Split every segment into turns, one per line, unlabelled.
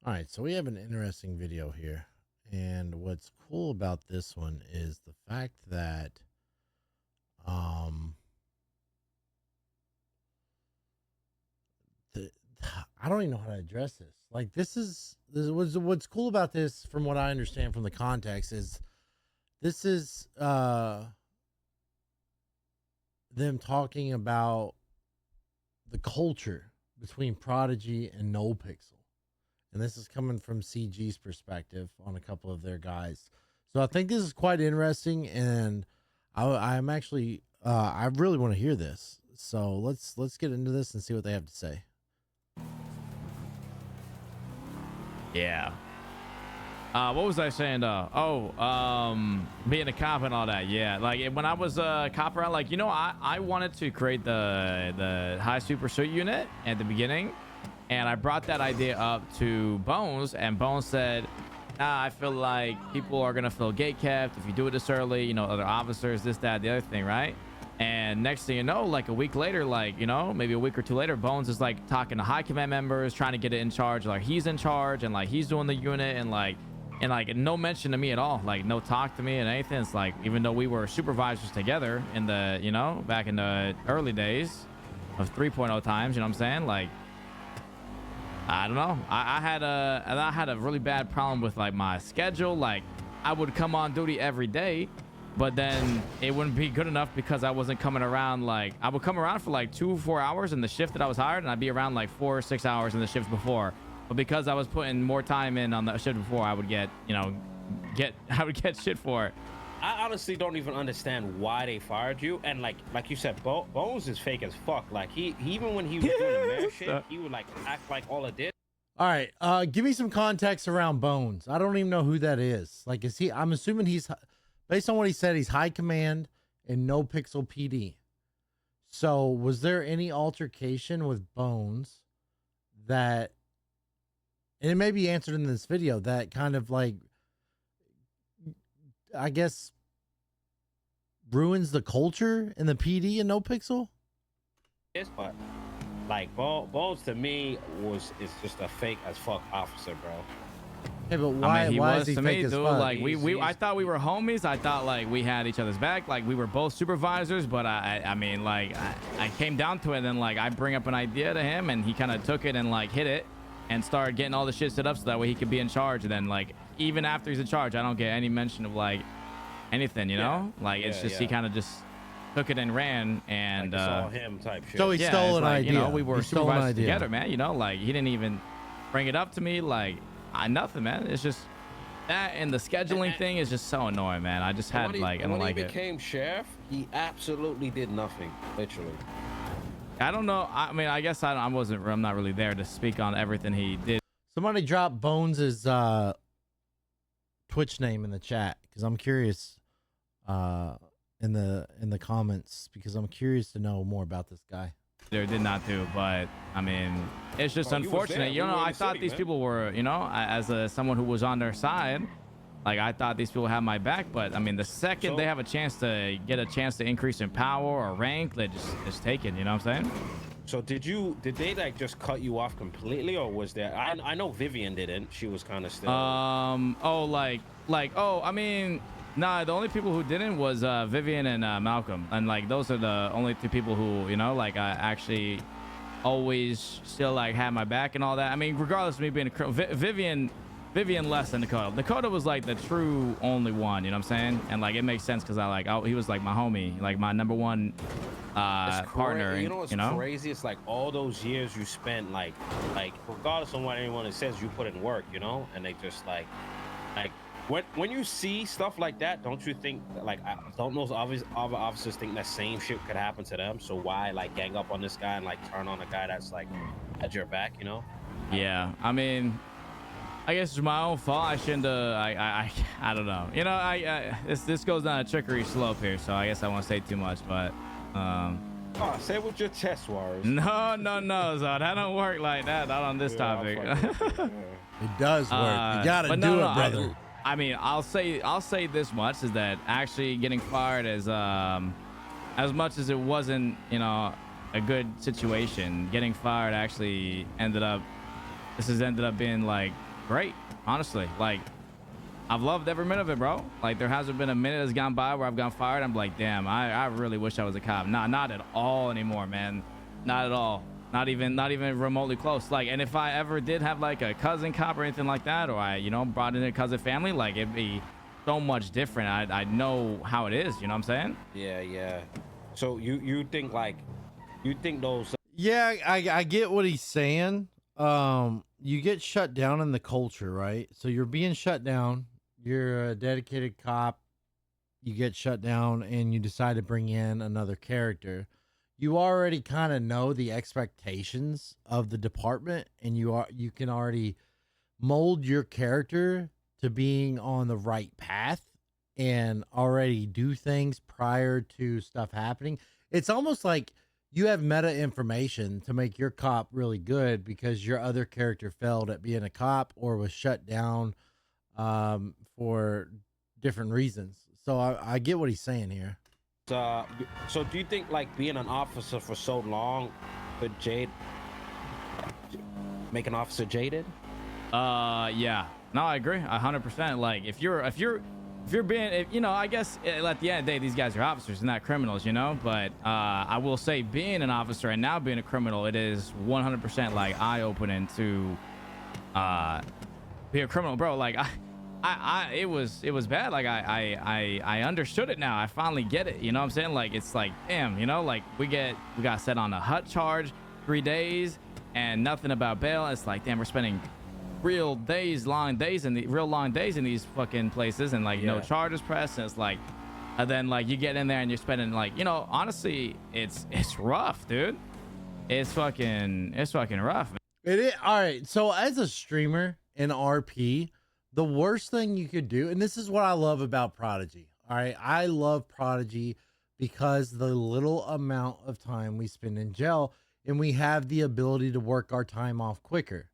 All right, so we have an interesting video here. And what's cool about this one is the fact that the, I don't even know how to address this. Like this is what's cool about this, from what I understand from the context, is this is them talking about the culture between Prodigy and NoPixel. And this is coming from CG's perspective on a couple of their guys. So I think this is quite interesting, and I'm actually I really want to hear this. So let's get into this and see what they have to say.
Yeah. What was I saying though? Being a cop and all that. Yeah, like when I was a cop around, like, you know, I wanted to create the high speed pursuit unit at the beginning, and I brought that idea up to Bones, and Bones said, nah, I feel like people are gonna feel gatekept if you do it this early, you know, other officers, this, that, the other thing, right? And next thing you know, like a week later, like, you know, maybe a week or two later, Bones is like talking to high command members, trying to get it in charge, like he's in charge and like he's doing the unit, and like no mention to me at all, like no talk to me and anything. It's like, even though we were supervisors together in the, you know, back in the early days of 3.0 times, you know what I'm saying? Like, I don't know. I had a really bad problem with like my schedule. Like I would come on duty every day, but then it wouldn't be good enough because I wasn't coming around. Like I would come around for like 2-4 hours in the shift that I was hired, and I'd be around like 4 or 6 hours in the shifts before. But because I was putting more time in on the shift before, I would get, you know, I would get shit for it.
I honestly don't even understand why they fired you. And like you said, Bones is fake as fuck. Like he even when he was doing the mayor shit, he would like act like all it did.
All right, give me some context around Bones. I don't even know who that is. Like, is he? I'm assuming he's, based on what he said, he's high command in NoPixel PD. So was there any altercation with Bones that, and it may be answered in this video, that kind of like, I guess, ruins the culture in the PD and NoPixel?
Yes, but like Bones to me is just a fake as fuck officer, bro.
Hey, but why?
I mean,
why is he fake as fuck?
Like I thought we were homies. I thought like we had each other's back. Like we were both supervisors. But I mean, like I came down to it, and then like I bring up an idea to him, and he kind of took it and like hit it and started getting all the shit set up so that way he could be in charge. And then like even after he's in charge, I don't get any mention of like anything, you know? Like it's just he kind of just took it and ran, and
like it's all him type shit.
So he stole an idea.
You know, we were supervisors together, man. You know, like he didn't even bring it up to me, like nothing, man. It's just that, and the scheduling thing is just so annoying, man. I just had like, I don't like it.
When he became sheriff, he absolutely did nothing, literally.
I don't know. I mean, I guess I'm not really there to speak on everything he did.
Somebody drop Bones's Twitch name in the chat, because I'm curious. In the comments, because I'm curious to know more about this guy.
There did not do, but I mean, it's just unfortunate. You know, I thought these people were, you know, as someone who was on their side, like I thought these people had my back. But I mean, the second they have a chance to increase in power or rank, they just take it. You know what I'm saying?
So did they like just cut you off completely, or was there? I know Vivian didn't. She was kind of still.
I mean. Nah, the only people who didn't was Vivian and Malcolm, and like those are the only two people who, you know, like I actually always still like had my back and all that. I mean, regardless of me being a Vivian less than Dakota was like the true only one, you know what I'm saying? And like it makes sense because he was like my homie, like my number one partner.
You know what's crazy? It's like all those years you spent like regardless of what anyone says, you put in work, you know, and they just like. When you see stuff like that, don't you think like don't those other officers think that same shit could happen to them? So why like gang up on this guy and like turn on a guy that's like at your back, you know?
Yeah, I mean, I guess it's my own fault. I shouldn't. I don't know. You know, this goes down a trickery slope here, so I guess I won't say too much, but
Oh, say it with your chest, Warriors.
No, Zod. That don't work like that. Not on this topic.
It does work. You gotta do it, brother.
I mean, I'll say this much, is that actually getting fired as much as it wasn't, you know, a good situation, getting fired actually ended up being like great, honestly. Like, I've loved every minute of it, bro. Like, there hasn't been a minute that's gone by where I've gone fired. I'm like, damn, I really wish I was a cop. Not at all anymore, man. Not at all. Not even remotely close. Like, and if I ever did have like a cousin cop or anything like that, or I, you know, brought in a cousin family, like, it'd be so much different. I know how it is. You know what I'm saying?
Yeah. So you think those?
Yeah, I get what he's saying. You get shut down in the culture, right? So you're being shut down. You're a dedicated cop. You get shut down and you decide to bring in another character. You already kind of know the expectations of the department, and you can already mold your character to being on the right path and already do things prior to stuff happening. It's almost like you have meta information to make your cop really good because your other character failed at being a cop or was shut down for different reasons. So I get what he's saying here.
So do you think like being an officer for so long could make an officer jaded?
Yeah. No, I agree 100%. Like, if you're being, you know, I guess at the end of the day, these guys are officers and not criminals, you know. But I will say, being an officer and now being a criminal, it is 100% like eye-opening to be a criminal, bro. Like, it was bad. Like, I understood it now. I finally get it. You know what I'm saying? Like, it's like, damn, you know, like we got set on a HUT charge, 3 days, and nothing about bail. It's like, damn, we're spending real long days in these fucking places, and like no charges pressed. And it's like, and then like you get in there and you're spending, like, you know, honestly, it's rough, dude. It's fucking rough, man.
It is. All right. So as a streamer in RP, the worst thing you could do, and this is what I love about Prodigy. All right. I love Prodigy because the little amount of time we spend in jail, and we have the ability to work our time off quicker.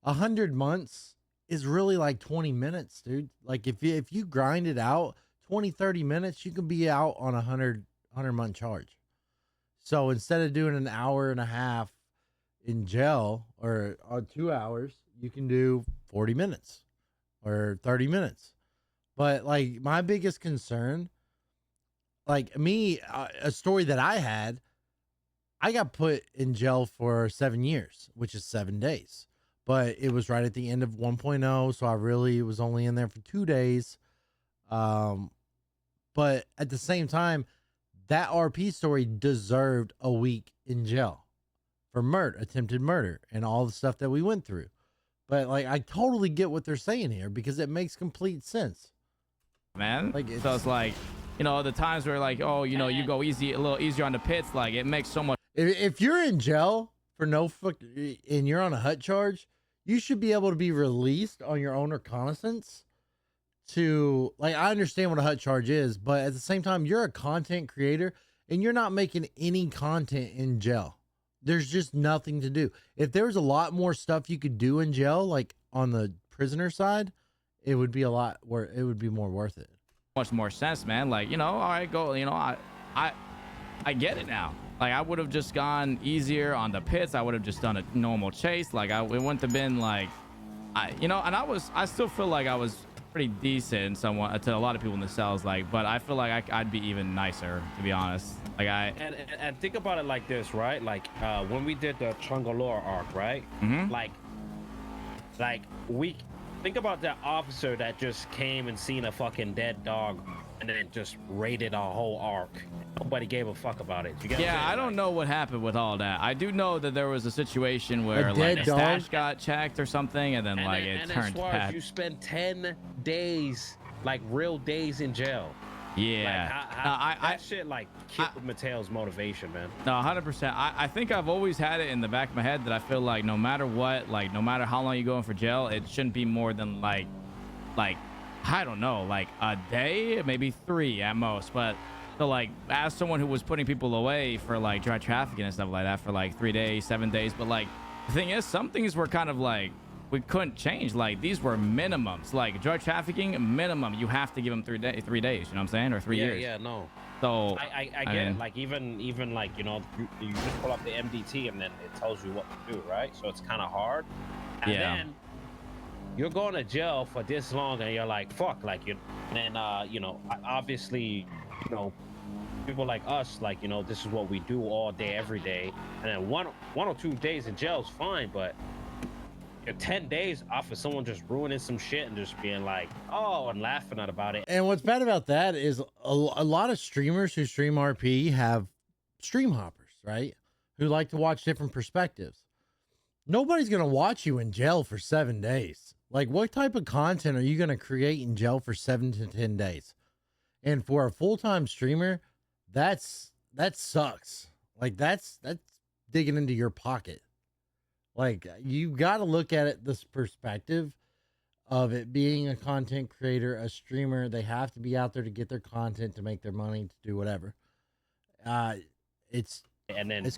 100 months is really like 20 minutes, dude. Like if you grind it out 20-30 minutes, you can be out on a 100-month charge. So instead of doing an hour and a half in jail or 2 hours, you can do 40 minutes or 30 minutes. But like my biggest concern, like me, a story that I had, I got put in jail for 7 years, which is 7 days. But it was right at the end of 1.0, so I really was only in there for 2 days. But at the same time, that RP story deserved a week in jail for attempted murder, and all the stuff that we went through. But like, I totally get what they're saying here because it makes complete sense,
man.
Like,
so it's like, you know, the times where like, oh, you know, you go a little easier on the pits. Like, it makes so much.
If you're in jail for and you're on a HUT charge, you should be able to be released on your own reconnaissance to, like, I understand what a HUT charge is, but at the same time, you're a content creator and you're not making any content in jail. There's just nothing to do. If there was a lot more stuff you could do in jail, like on the prisoner side, it would be a lot where it would be more worth it.
Much more sense, man. Like, you know, all right, go, you know, I get it now. Like, I would have just gone easier on the pits. I would have just done a normal chase. Like, it wouldn't have been like, you know, and I still feel like I was pretty decent somewhat to a lot of people in the cells. Like, but I feel like I'd be even nicer, to be honest. Like,
and think about it like this, right? Like, when we did the Chungalore arc, right?
Mm-hmm.
Like we think about that officer that just came and seen a fucking dead dog and then just raided our whole arc. Nobody gave a fuck about it.
Yeah, I don't know what happened with all that. I do know that there was a situation where like the stash got checked or something, and then it turned bad.
You spend 10 days, like real days in jail.
Yeah,
like, that shit like killed Mateo's motivation, man.
No, 100%. I think I've always had it in the back of my head that I feel like no matter what, like no matter how long you go in for jail, it shouldn't be more than like I don't know, like a day, maybe 3 at most. But so like, as someone who was putting people away for like drug trafficking and stuff like that for like 3 days, 7 days, but like the thing is, some things were kind of like we couldn't change. Like, these were minimums. Like drug trafficking, minimum, you have to give them 3 days. You know what I'm saying, or 3 years.
Yeah, no.
So
I get it. Like even like, you know, you just pull up the MDT and then it tells you what to do, right? So it's kind of hard. And then you're going to jail for this long, and you're like, fuck, like you. And you know, obviously, you know, people like us, like, you know, this is what we do all day, every day. And then one or 2 days in jail is fine, but you're 10 days off of someone just ruining some shit and just being like, oh, and laughing at about it.
And what's bad about that is a lot of streamers who stream RP have stream hoppers, right? Who like to watch different perspectives. Nobody's going to watch you in jail for 7 days. Like, what type of content are you going to create in jail for 7 to 10 days? And for a full-time streamer, that sucks. Like, that's digging into your pocket. Like, you got to look at it this perspective of it being a content creator, a streamer. They have to be out there to get their content, to make their money, to do whatever. It's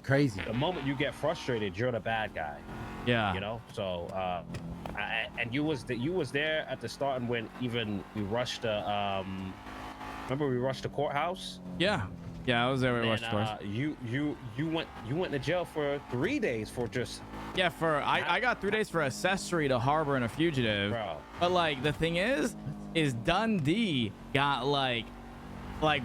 crazy.
The moment you get frustrated, you're the bad guy.
Yeah.
You know. So, and you was there at the start, and when even we rushed the remember we rushed the courthouse.
Yeah. Yeah, I was there. We watched
you went to jail for 3 days for just.
Yeah, I got 3 days for accessory to harboring a fugitive.
Bro.
But like the thing is Dundee got like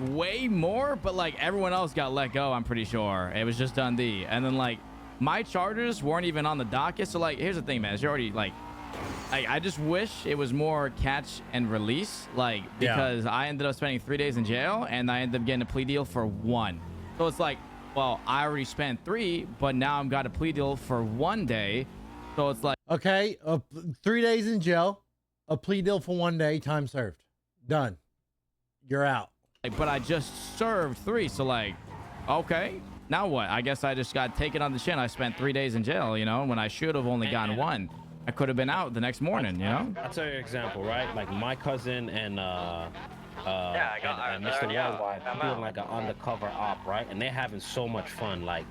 way more, but like everyone else got let go. I'm pretty sure it was just Dundee, and then like my charges weren't even on the docket. So like, here's the thing, man. It's already like, I just wish it was more catch and release, like, because I ended up spending 3 days in jail and I ended up getting a plea deal for 1. So it's like, well, I already spent 3, but now I've got a plea deal for 1 day. So it's like,
okay, 3 days in jail, a plea deal for 1 day, time served, done. You're out.
but I just served 3. So like, okay, now what? I guess I just got taken on the chin. I spent 3 days in jail, you know, when I should have only gotten 1. I could have been out the next morning, you know?
I'll tell you an example, right? Like my cousin and Mr. Worldwide doing like an undercover op, right? And they're having so much fun, like,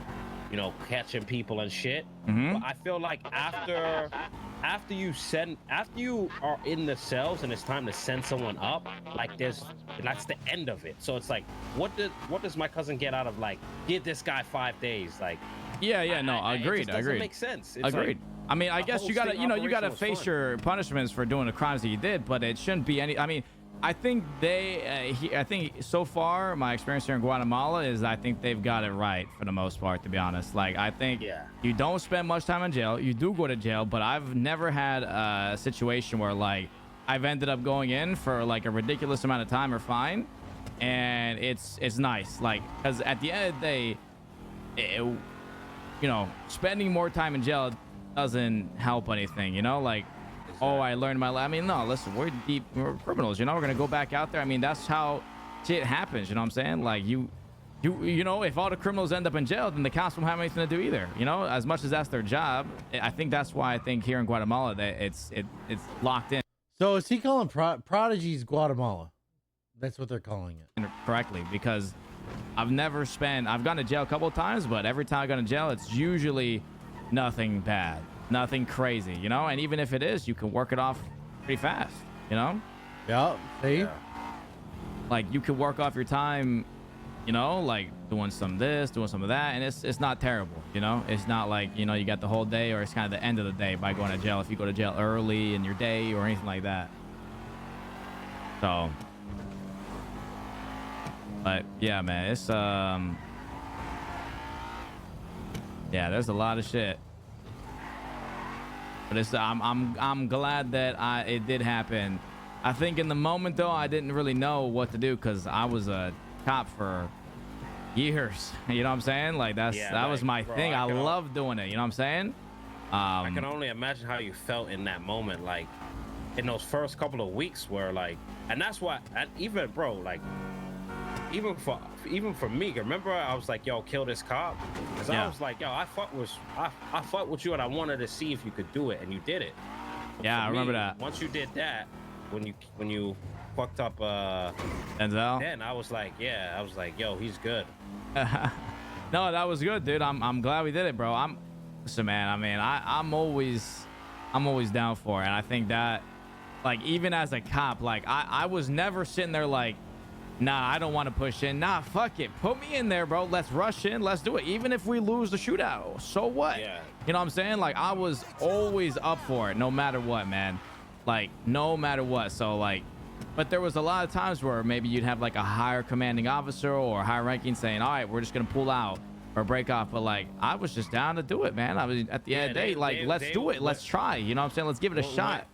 you know, catching people and shit. But I feel like after you are in the cells and it's time to send someone up, like that's the end of it. So it's like, what does my cousin get out of like, give this guy 5 days? Like,
agreed.
It just doesn't make sense. It's
agreed.
Like,
I mean, I guess you gotta face your punishments for doing the crimes that you did, but it shouldn't be any. I mean, I think I think so far my experience here in Guatemala is I think they've got it right for the most part, to be honest. Like, I think you don't spend much time in jail. You do go to jail, but I've never had a situation where like I've ended up going in for like a ridiculous amount of time or fine, and it's nice. Like, because at the end of the day, you know, spending more time in jail doesn't help anything, you know? Like, oh, I learned I mean, no, listen, we're criminals, you know? We're gonna go back out there. I mean, that's how shit happens, you know what I'm saying? Like, you know, if all the criminals end up in jail, then the cops won't have anything to do either, you know? As much as that's their job. I think that's why I think here in Guatemala that it's locked in.
So is he calling Prodigy's Guatemala? That's what they're calling it.
Correctly, because I've gone to jail a couple of times, but every time I go to jail, it's usually nothing bad, nothing crazy, you know? And even if it is, you can work it off pretty fast, you know?
Yeah, see? Yeah.
Like, you can work off your time, you know, like doing some of this, doing some of that, and it's not terrible, you know? It's not like, you know, you got the whole day, or it's kind of the end of the day by going to jail if you go to jail early in your day or anything like that. So, but yeah, man, it's yeah, there's a lot of shit, but it's I'm glad that it did happen. I think in the moment though, I didn't really know what to do because I was a cop for years. You know what I'm saying? Like that was my thing. I love doing it. You know what I'm saying?
I can only imagine how you felt in that moment, like in those first couple of weeks, where like, and that's why, and even bro, like. Even for me, remember I was like, yo, kill this cop, because I was like, yo, I fought with you and I wanted to see if you could do it, and you did it. But
yeah, I remember that.
Once you did that, when you fucked up
Denzel,
then I was like, yo, he's good.
No, that was good, dude. I'm glad we did it, bro. Listen, man, I mean, I'm always down for it, and I think that, like, even as a cop, like I was never sitting there like, nah, I don't want to push in. Nah, fuck it. Put me in there, bro. Let's rush in. Let's do it. Even if we lose the shootout, so what?
Yeah.
You know what I'm saying? Like, I was always up for it, no matter what, man. like no matter what. So like, but there was a lot of times where maybe you'd have like a higher commanding officer or higher ranking saying, all right, we're just gonna pull out or break off. But like, I was just down to do it, man. I was at the end of the day, like, let's do it. Let's try. You know what I'm saying? Let's give it a shot.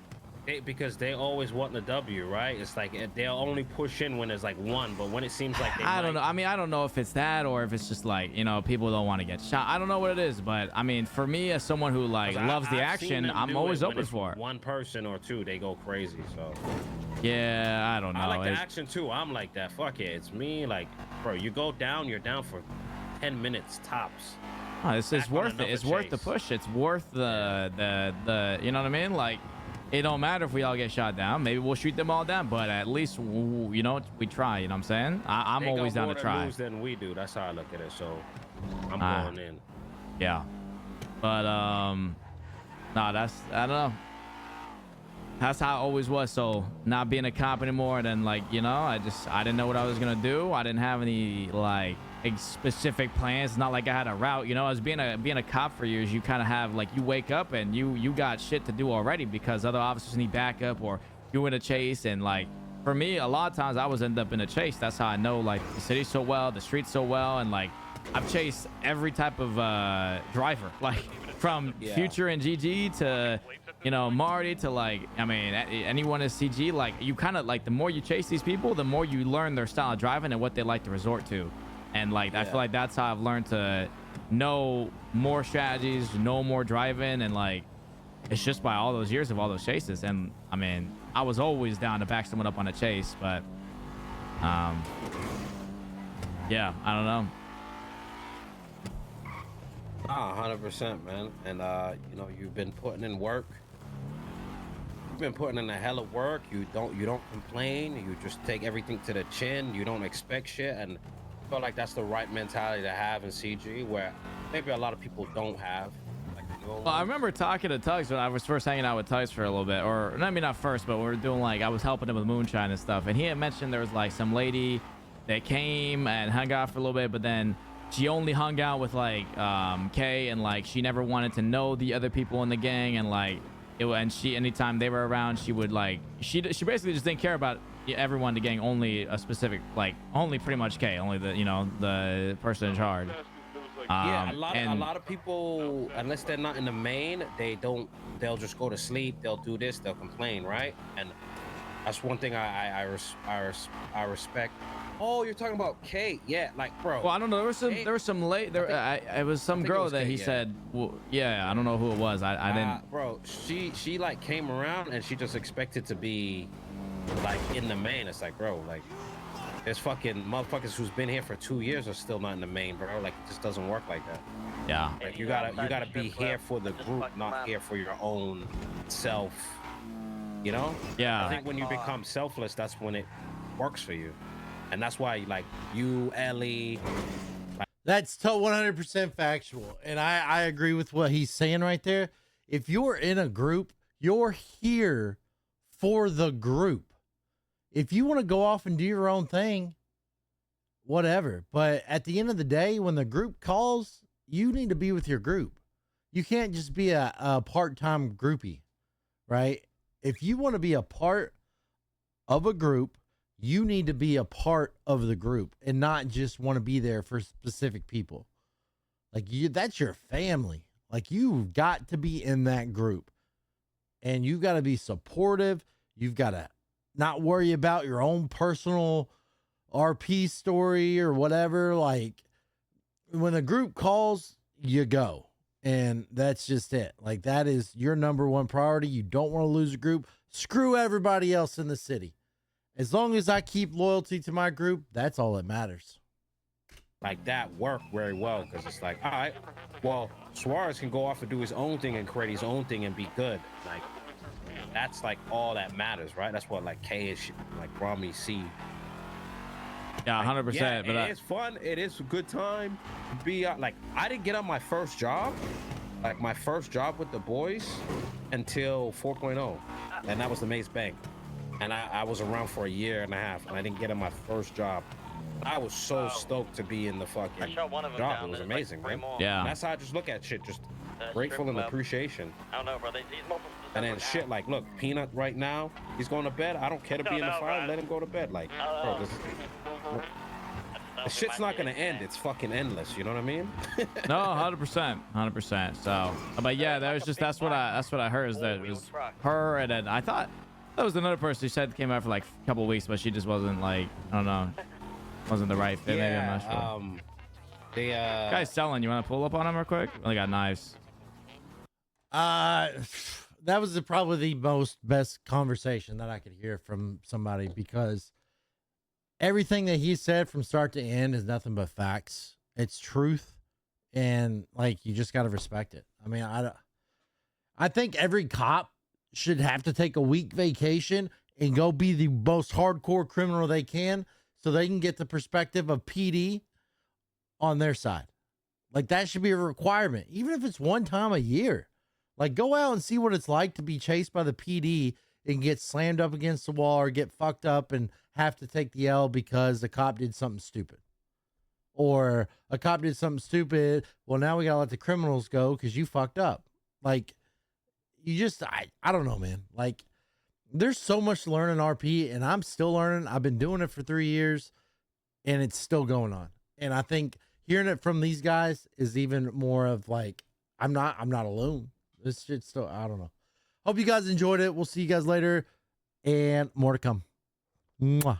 Because they always want the W, right? It's like they'll only push in when there's like one, but when it seems like
I don't know. I mean, I don't know if it's that or if it's just like, you know, people don't want to get shot. I don't know what it is, but I mean, for me as someone who like loves the action, I'm always open for it.
One person or two, they go crazy. So
yeah, I don't know.
I like the action too. I'm like that. Fuck it, it's me. Like, bro, you go down, you're down for 10 minutes tops.
Oh, it's worth it. It's worth the push. It's worth the you know what I mean? Like, it don't matter if we all get shot down. Maybe we'll shoot them all down, but at least, you know, we try. You know what I'm saying? I'm always down to try.
Lose than we do. That's how I look at it. So I'm going in.
Yeah, but no, that's, I don't know. That's how it always was. So not being a cop anymore, then like, you know, I didn't know what I was gonna do. I didn't have any like specific plans. It's not like I had a route, you know. As being a cop for years, you kind of have like, you wake up and you got shit to do already because other officers need backup or you in a chase. And like, for me, a lot of times I was end up in a chase. That's how I know like the city so well, the streets so well. And like, I've chased every type of driver, like from Future and GG to, you know, Marty to like, I mean, anyone is CG. Like, you kind of like, the more you chase these people, the more you learn their style of driving and what they like to resort to. And like, I feel like that's how I've learned to know more strategies, know more driving. And like, it's just by all those years of all those chases. And I mean, I was always down to back someone up on a chase, but yeah, I don't know.
100%, man. And you know, you've been putting in work. You've been putting in a hell of work. You don't complain. You just take everything to the chin. You don't expect shit. And I feel like that's the right mentality to have in CG, where maybe a lot of people don't have. Like,
well, I remember talking to Tugs when I was first hanging out with Tugs for a little bit, or I mean, not first, but we were doing like, I was helping him with moonshine and stuff, and he had mentioned there was like some lady that came and hung out for a little bit, but then she only hung out with like Kay, and like she never wanted to know the other people in the gang, and like and she, anytime they were around, she would like, she basically just didn't care about everyone in the gang, only a specific, like only pretty much Kay, only the, you know, the person in charge.
Yeah, a lot of people, unless they're not in the main, they'll just go to sleep, they'll do this, they'll complain, right? And that's one thing I respect. Oh, you're talking about Kate? Yeah, like, bro.
Well, I don't know. There was some late. It was some girl that he said. Well, yeah, I don't know who it was. I didn't.
Bro, she like came around and she just expected to be like in the main. It's like, bro, like, there's fucking motherfuckers who's been here for 2 years are still not in the main, bro. Like, it just doesn't work like that.
Yeah.
Like, you gotta be here for the group, not here for your own self. You know?
Yeah.
I think when you become selfless, that's when it works for you. And that's why, like, you, Ellie.
That's 100% factual. And I agree with what he's saying right there. If you're in a group, you're here for the group. If you want to go off and do your own thing, whatever. But at the end of the day, when the group calls, you need to be with your group. You can't just be a part-time groupie, right? If you want to be a part of a group, you need to be a part of the group and not just want to be there for specific people. Like, that's your family. Like, you've got to be in that group, and you've got to be supportive. You've got to not worry about your own personal RP story or whatever. Like, when the group calls, you go, and that's just it. Like, that is your number one priority. You don't want to lose a group. Screw everybody else in the city. As long as I keep loyalty to my group, that's all that matters.
Like, that worked very well, because it's like, all right, well, Suarez can go off and do his own thing and create his own thing and be good. Like, that's like all that matters, right? That's what like K is, like Rami C.
Yeah, 100%.
Yeah,
but
it's fun. It is a good time to be like, I didn't get on my first job, like my first job with the boys, until 4.0, and that was the Maze Bank. And I was around for 1.5 years, and I didn't get on my first job. I was so stoked to be in the fucking job. It was amazing, man.
Yeah.
And that's how I just look at shit, just grateful and appreciation.
I don't know, bro. These multiple
And then shit like, look, Peanut right now, he's going to bed. I don't care to be in the fire. Let him go to bed. Like, bro, the shit's not gonna end. It's fucking endless. You know what I mean?
No, 100%. So, but yeah, that's what I heard is that it was her, and then I thought that was another person who said came out for like a couple of weeks, but she just wasn't like, I don't know, wasn't the right fit. Maybe I'm not sure.
The
guy's selling. You want to pull up on him real quick? Only got knives.
That was probably the best conversation that I could hear from somebody, because everything that he said from start to end is nothing but facts. It's truth, and like, you just got to respect it. I mean, I think every cop should have to take a week vacation and go be the most hardcore criminal they can, so they can get the perspective of PD on their side. Like, that should be a requirement, even if it's one time a year. Like, go out and see what it's like to be chased by the PD and get slammed up against the wall or get fucked up and have to take the L because the cop did something stupid. Or a cop did something stupid. Well, now we got to let the criminals go because you fucked up. Like, you just, I don't know, man. Like, there's so much to learn in RP, and I'm still learning. I've been doing it for 3 years, and it's still going on. And I think hearing it from these guys is even more of like, I'm not alone. This shit's still, I don't know. Hope you guys enjoyed it. We'll see you guys later, and more to come. Mwah.